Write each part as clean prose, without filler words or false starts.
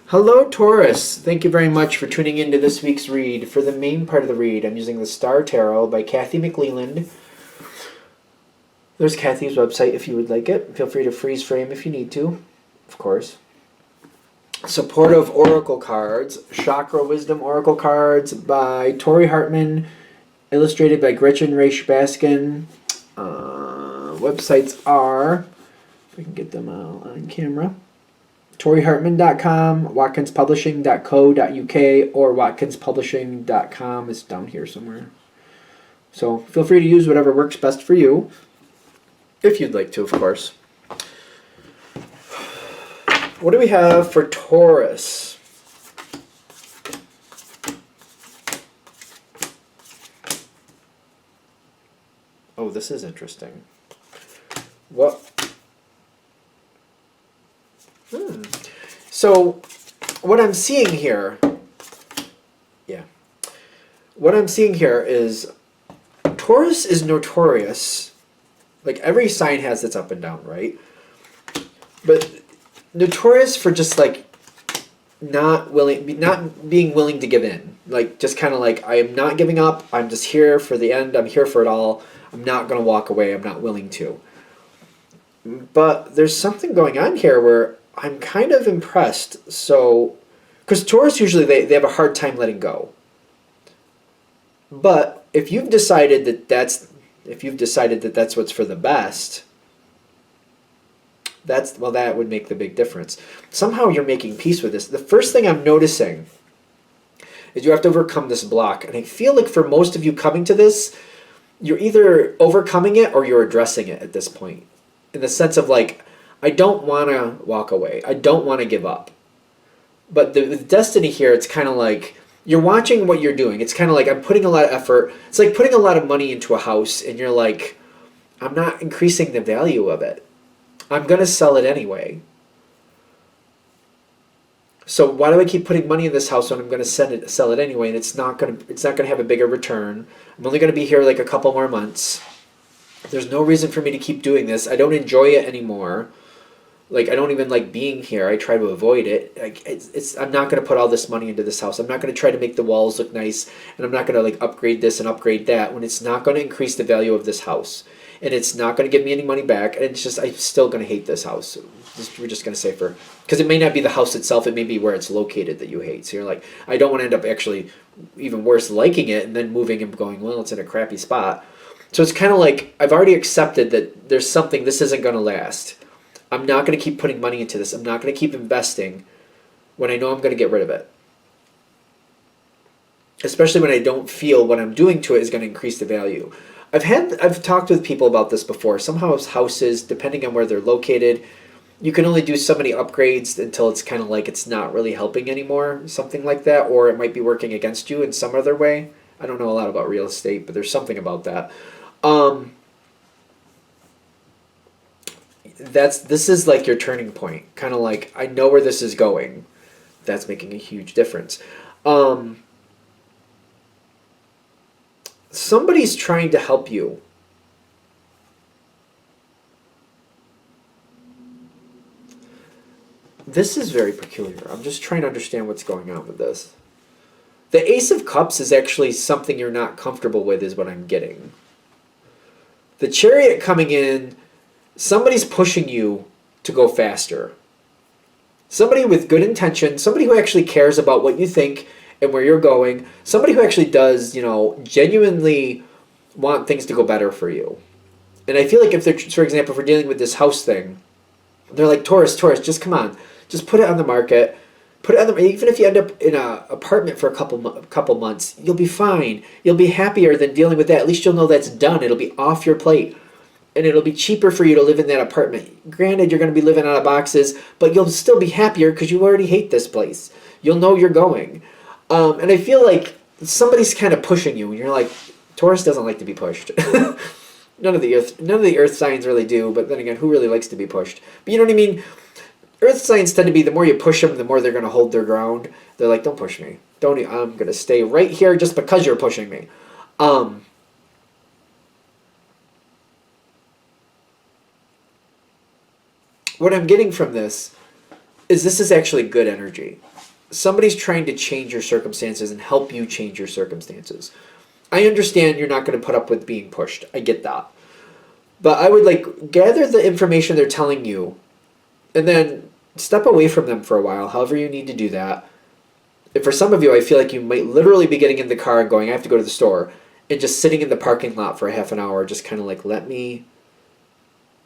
Hello, Taurus. Thank you very much for tuning into this week's read. For the main part of the read, I'm using the Star Tarot by Kathy McLeland. There's Kathy's website if you would like it. Feel free to freeze frame if you need to, of course. Supportive Oracle cards, Chakra Wisdom Oracle cards by Tori Hartman, illustrated by Gretchen Raish Baskin. Websites are, if I can get them on camera, ToriHartman.com, WatkinsPublishing.co.uk, or WatkinsPublishing.com is down here somewhere. So feel free to use whatever works best for you, if you'd like to, of course. What do we have for Taurus? Oh, this is interesting. What? So, what I'm seeing here, what I'm seeing here is Taurus is notorious. Like every sign has its up and down, right? But notorious for just like not being willing to give in. Like just kind of like, I am not giving up. I'm just here for the end. I'm here for it all. I'm not going to walk away. I'm not willing to. But there's something going on here where I'm kind of impressed. So, because Taurus usually they have a hard time letting go. But if you've decided that that's what's for the best, that would make the big difference. Somehow you're making peace with this. The first thing I'm noticing is you have to overcome this block, and I feel like for most of you coming to this, you're either overcoming it or you're addressing it at this point. In the sense of like, I don't want to walk away. I don't want to give up. But with destiny here, it's kind of like you're watching what you're doing. It's kind of like I'm putting a lot of effort. It's like putting a lot of money into a house and you're like, I'm not increasing the value of it. I'm going to sell it anyway. So why do I keep putting money in this house when I'm going to sell it anyway, and it's not going to have a bigger return? I'm only going to be here like a couple more months. There's no reason for me to keep doing this. I don't enjoy it anymore. Like, I don't even like being here. I try to avoid it. Like, I'm not going to put all this money into this house. I'm not going to try to make the walls look nice, and I'm not going to like upgrade this and upgrade that when it's not going to increase the value of this house, and it's not going to give me any money back. And it's just, I'm still going to hate this house. We're just going to say because it may not be the house itself. It may be where it's located that you hate. So you're like, I don't want to end up actually even worse liking it and then moving and going, well, it's in a crappy spot. So it's kind of like I've already accepted that there's something, this isn't going to last. I'm not going to keep putting money into this. I'm not going to keep investing when I know I'm going to get rid of it. Especially when I don't feel what I'm doing to it is going to increase the value. I've talked with people about this before. Some houses, depending on where they're located, you can only do so many upgrades until it's kind of like it's not really helping anymore, something like that, or it might be working against you in some other way. I don't know a lot about real estate, but there's something about that. This is like your turning point. Kind of like, I know where this is going. That's making a huge difference. Somebody's trying to help you. This is very peculiar. I'm just trying to understand what's going on with this. The Ace of Cups is actually something you're not comfortable with, is what I'm getting. The Chariot coming in, somebody's pushing you to go faster. Somebody with good intention, somebody who actually cares about what you think and where you're going, somebody who actually does, genuinely want things to go better for you. And I feel like if they're, for example, if we're dealing with this house thing, they're like, Taurus, just come on. Just put it on the market. Even if you end up in an apartment for a couple months, you'll be fine. You'll be happier than dealing with that. At least you'll know that's done. It'll be off your plate. And it'll be cheaper for you to live in that apartment. Granted, you're going to be living out of boxes, but you'll still be happier because you already hate this place. You'll know you're going. And I feel like somebody's kind of pushing you, and you're like, Taurus doesn't like to be pushed. None of the earth signs really do, but then again, who really likes to be pushed? But you know what I mean? Earth signs tend to be, the more you push them, the more they're going to hold their ground. They're like, don't push me. I'm going to stay right here just because you're pushing me. What I'm getting from this is this is actually good energy. Somebody's trying to change your circumstances and help you change your circumstances. I understand you're not going to put up with being pushed. I get that. But I would like gather the information they're telling you and then step away from them for a while, however you need to do that. And for some of you, I feel like you might literally be getting in the car and going, I have to go to the store, and just sitting in the parking lot for a half an hour, just kind of like, let me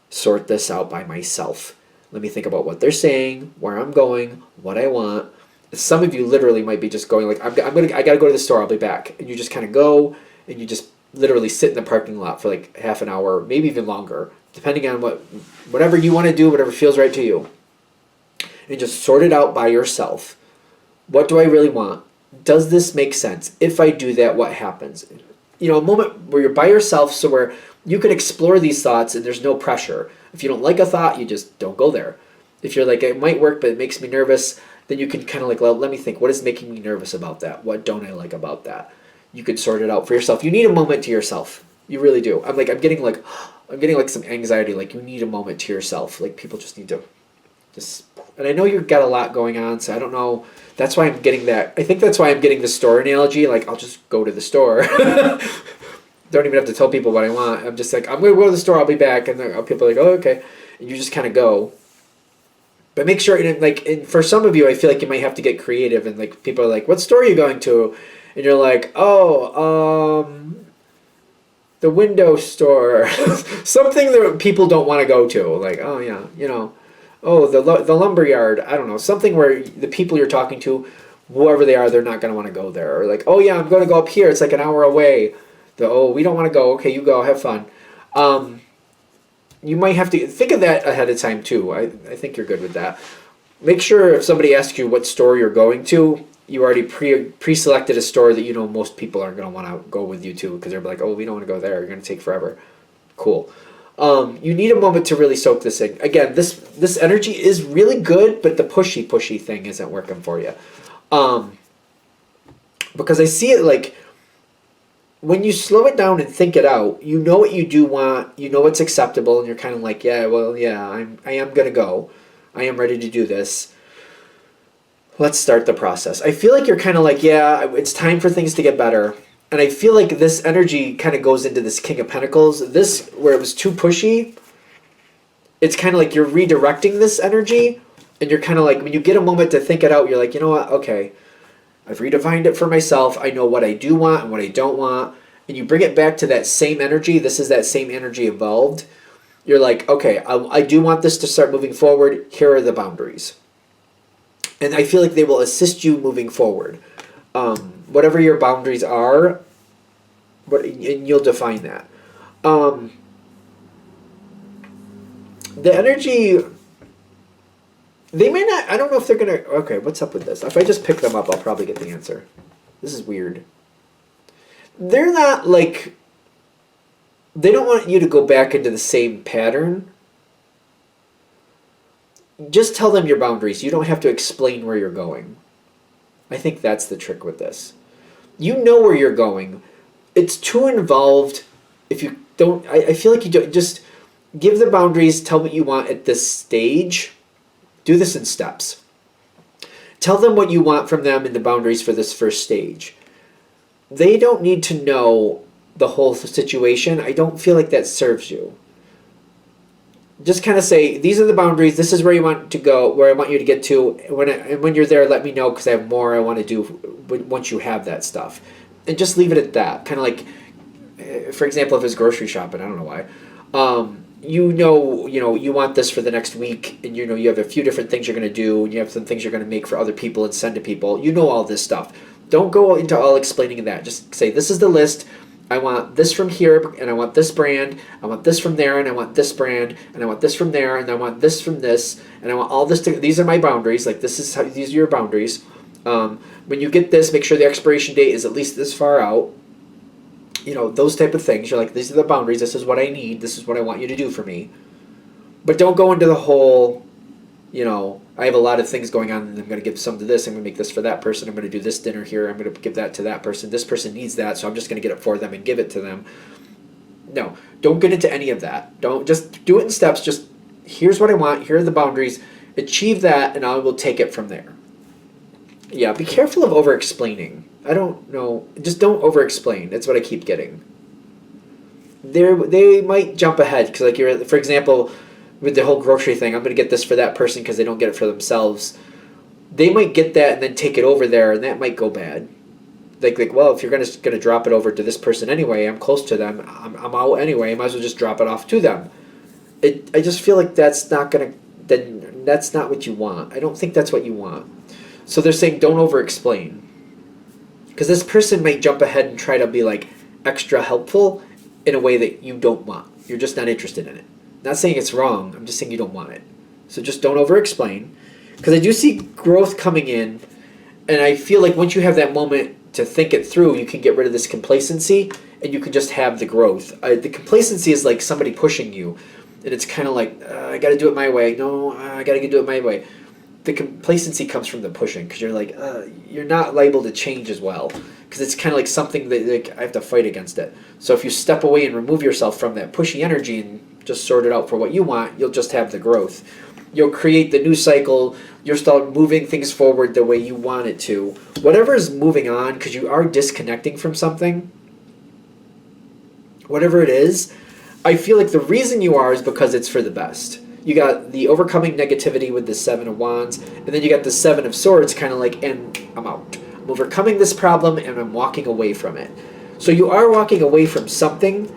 sort this out by myself. Let me think about what they're saying, where I'm going, what I want. Some of you literally might be just going like, I gotta go to the store, I'll be back. And you just kind of go and you just literally sit in the parking lot for like half an hour, maybe even longer, depending on whatever you want to do, whatever feels right to you. And just sort it out by yourself. What do I really want? Does this make sense? If I do that, what happens? A moment where you're by yourself, so where you can explore these thoughts and there's no pressure. If you don't like a thought, you just don't go there. If you're like, it might work, but it makes me nervous, then you can kind of like, well, let me think, what is making me nervous about that? What don't I like about that? You could sort it out for yourself. You need a moment to yourself. You really do. I'm getting like some anxiety. Like, you need a moment to yourself. Like, people just need to and I know you've got a lot going on, so I don't know. That's why I'm getting that. I think that's why I'm getting the store analogy. Like, I'll just go to the store. Don't even have to tell people what I want. I'm just like, I'm going to go to the store. I'll be back. And people are like, oh, okay. And you just kind of go. But make sure, and for some of you, I feel like you might have to get creative. And like, people are like, what store are you going to? And you're like, the window store. Something that people don't want to go to. Like, oh yeah, the lumber yard. I don't know. Something where the people you're talking to, whoever they are, they're not going to want to go there. Or like, oh yeah, I'm going to go up here. It's like an hour away. We don't want to go. Okay, you go. Have fun. You might have to think of that ahead of time too. I think you're good with that. Make sure if somebody asks you what store you're going to, you already pre-selected a store that most people aren't going to want to go with you to, because they're like, oh, we don't want to go there. You're going to take forever. Cool. You need a moment to really soak this in. Again, this energy is really good, but the pushy thing isn't working for you. Because I see it like, when you slow it down and think it out, you know what you do want, you know what's acceptable, and you're kind of like, I am going to go. I am ready to do this. Let's start the process. I feel like you're kind of like, it's time for things to get better. And I feel like this energy kind of goes into this King of Pentacles. This, where it was too pushy, it's kind of like you're redirecting this energy, and you're kind of like, when you get a moment to think it out, you're like, you know what, okay, I've redefined it for myself. I know what I do want and what I don't want. And you bring it back to that same energy. This is that same energy evolved. You're like, okay, I do want this to start moving forward. Here are the boundaries. And I feel like they will assist you moving forward. Whatever your boundaries are, and you'll define that. The energy... They may not, I don't know if they're going to, okay, what's up with this? If I just pick them up, I'll probably get the answer. This is weird. They're not like, they don't want you to go back into the same pattern. Just tell them your boundaries. You don't have to explain where you're going. I think that's the trick with this. You know where you're going. It's too involved if you don't, I feel like you don't, just give the boundaries, tell what you want at this stage. Do this in steps. Tell them what you want from them and the boundaries for this first stage. They don't need to know the whole situation. I don't feel like that serves you. Just kind of say, these are the boundaries. This is where you want to go, where I want you to get to. And when you're there, let me know, because I have more I want to do once you have that stuff. And just leave it at that. Kind of like, for example, if it's grocery shopping, I don't know why. You want this for the next week, and you have a few different things you're going to do, and you have some things you're going to make for other people and send to people. You know all this stuff. Don't go into all explaining that. Just say, this is the list. I want this from here, and I want this brand. I want this from there, and I want this brand, and I want this from there, and I want this from this, and I want all this. These are my boundaries. Like, these are your boundaries. When you get this, make sure the expiration date is at least this far out. Those type of things. You're like, these are the boundaries. This is what I need. This is what I want you to do for me. But don't go into the whole, I have a lot of things going on, and I'm going to give some to this. I'm going to make this for that person. I'm going to do this dinner here. I'm going to give that to that person. This person needs that, so I'm just going to get it for them and give it to them. No, don't get into any of that. Don't just do it in steps. Just, here's what I want. Here are the boundaries. Achieve that, and I will take it from there. Yeah, be careful of over-explaining. I don't know. Just don't over-explain. That's what I keep getting. They might jump ahead because, like, for example, with the whole grocery thing, I'm going to get this for that person because they don't get it for themselves. They might get that and then take it over there, and that might go bad. Like, well, if you're gonna drop it over to this person anyway, I'm close to them. I'm out anyway. I might as well just drop it off to them. I just feel like that's not gonna. Then that's not what you want. I don't think that's what you want. So they're saying don't over-explain, because this person might jump ahead and try to be like extra helpful in a way that you don't want. You're just not interested in it. Not saying it's wrong. I'm just saying you don't want it. So just don't over-explain, because I do see growth coming in, and I feel like once you have that moment to think it through, you can get rid of this complacency and you can just have the growth. The complacency is like somebody pushing you, and it's kind of like, I got to do it my way. No, I got to do it my way. The complacency comes from the pushing, because you're like, you're not liable to change as well, because it's kind of like something that, like, I have to fight against it. So if you step away and remove yourself from that pushy energy and just sort it out for what you want, you'll just have the growth. You'll create the new cycle. You'll start moving things forward the way you want it to. Whatever is moving on, because you are disconnecting from something, whatever it is, I feel like the reason you are is because it's for the best. You got the overcoming negativity with the Seven of Wands, and then you got the Seven of Swords, kind of like, and I'm out. I'm overcoming this problem, and I'm walking away from it. So you are walking away from something.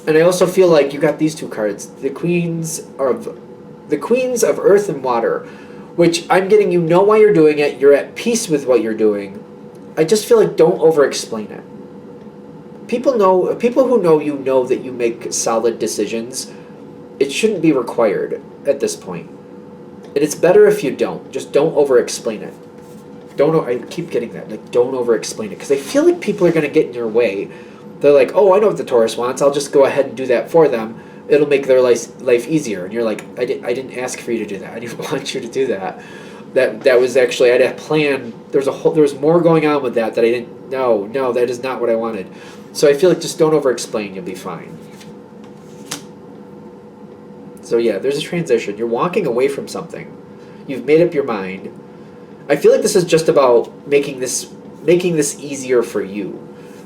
And I also feel like you got these two cards, the Queens of Earth and Water, which I'm getting, you know why you're doing it. You're at peace with what you're doing. I just feel like don't over-explain it. People who know you know that you make solid decisions. It shouldn't be required at this point. And it's better if you don't. Just don't over-explain it. I keep getting that. Like, don't over-explain it. Because I feel like people are going to get in your way. They're like, oh, I know what the Taurus wants. I'll just go ahead and do that for them. It'll make their life easier. And you're like, I didn't ask for you to do that. I didn't want you to do that. That was actually, I had a plan. There was more going on with that I didn't. No, that is not what I wanted. So I feel like just don't over-explain. You'll be fine. So yeah, there's a transition. You're walking away from something. You've made up your mind. I feel like this is just about making this easier for you.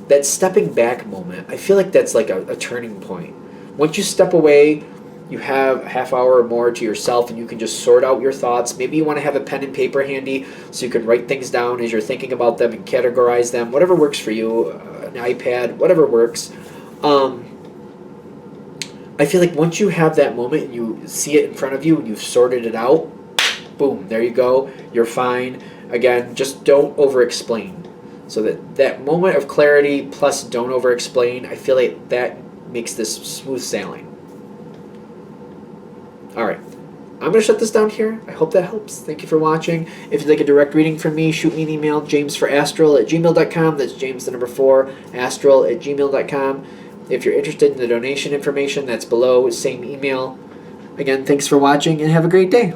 That stepping back moment, I feel like that's like a turning point. Once you step away, you have a half hour or more to yourself, and you can just sort out your thoughts. Maybe you want to have a pen and paper handy so you can write things down as you're thinking about them and categorize them. Whatever works for you, an iPad, whatever works. I feel like once you have that moment and you see it in front of you and you've sorted it out, boom, there you go. You're fine. Again, just don't over-explain. So that moment of clarity plus don't over-explain, I feel like that makes this smooth sailing. All right. I'm going to shut this down here. I hope that helps. Thank you for watching. If you'd like a direct reading from me, shoot me an email, jamesforastral@gmail.com. That's James, the number 4, astral@gmail.com. If you're interested in the donation information, that's below, same email. Again, thanks for watching, and have a great day.